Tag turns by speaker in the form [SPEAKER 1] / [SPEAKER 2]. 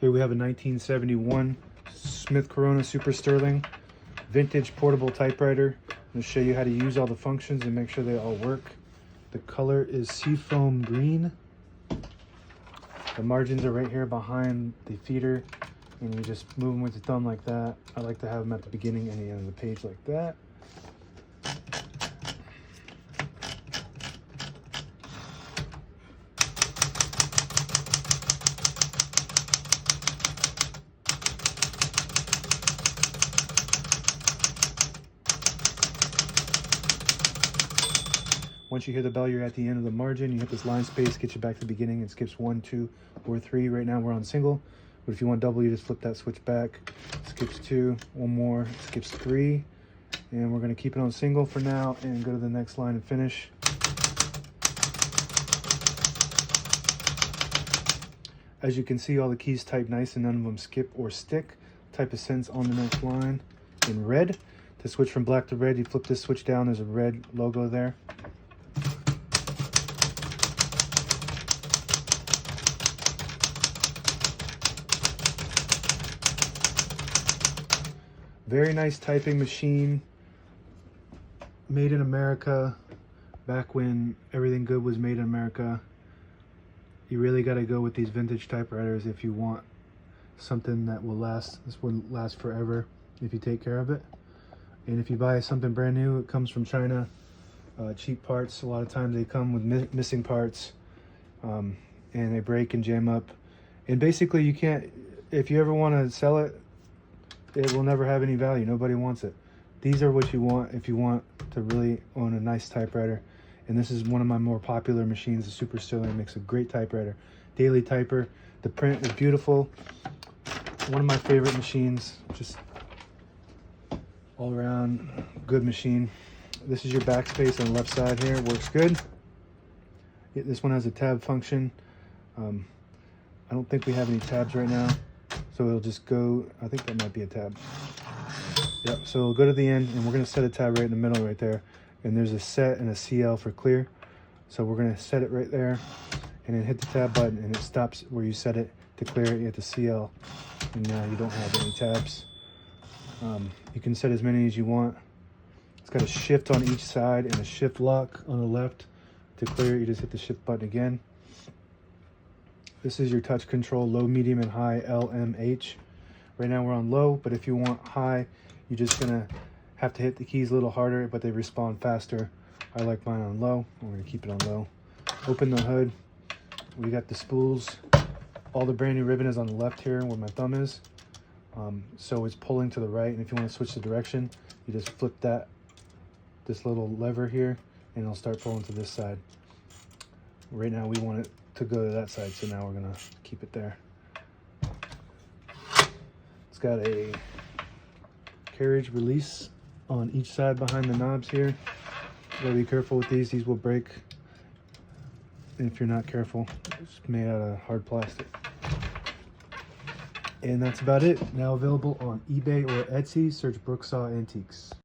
[SPEAKER 1] Here we have a 1971 Smith Corona Super Sterling vintage portable typewriter. I'm going to show you how to use all the functions and make sure they all work. The color is seafoam green. The margins are right here behind the feeder, and you just move them with your thumb like that. I like to have them at the beginning and the end of the page like that. Once you hear the bell, you're at the end of the margin. You hit this line space, get you back to the beginning. It skips 1, 2, or 3. Right now we're on single, but if you want double, you just flip that switch back. Skips 2, one more, skips 3. And we're gonna keep it on single for now and go to the next line and finish. As you can see, all the keys type nice and none of them skip or stick. Type a sentence on the next line in red. To switch from black to red, you flip this switch down, there's a red logo there. Very nice typing machine, made in America, back when everything good was made in America. You really got to go with these vintage typewriters if you want something that will last. This will last forever if you take care of it. And if you buy something brand new, it comes from China, cheap parts. A lot of times they come with missing parts, and they break and jam up. And basically you can't, if you ever want to sell it, it will never have any value. Nobody wants it. These are what you want if you want to really own a nice typewriter. And this is one of my more popular machines. The Super Sterling makes a great typewriter. Daily typer. The print is beautiful. One of my favorite machines. Just all around good machine. This is your backspace on the left side here. It works good. This one has a tab function. I don't think we have any tabs right now. So it'll just go, I think that might be a tab. Yep, so it'll go to the end, and we're gonna set a tab right in the middle right there. And there's a set and a CL for clear. So we're gonna set it right there, and then hit the tab button, and it stops where you set it to clear it. You hit the CL, and now you don't have any tabs. You can set as many as you want. It's got a shift on each side and a shift lock on the left. To clear it, you just hit the shift button again. This is your touch control, low, medium, and high, LMH. Right now we're on low, but if you want high, you're just gonna have to hit the keys a little harder, but they respond faster. I like mine on low. We're gonna keep it on low. Open the hood. We got the spools. All the brand new ribbon is on the left here where my thumb is. So it's pulling to the right, and if you want to switch the direction, you just flip this little lever here, and it'll start pulling to this side. Right now we want it to go to that side, so now we're gonna keep it there. It's got a carriage release on each side behind the knobs here. You gotta be careful with these will break if you're not careful. It's made out of hard plastic. And that's about it. Now available on eBay or Etsy. Search Brooksaw Antiques.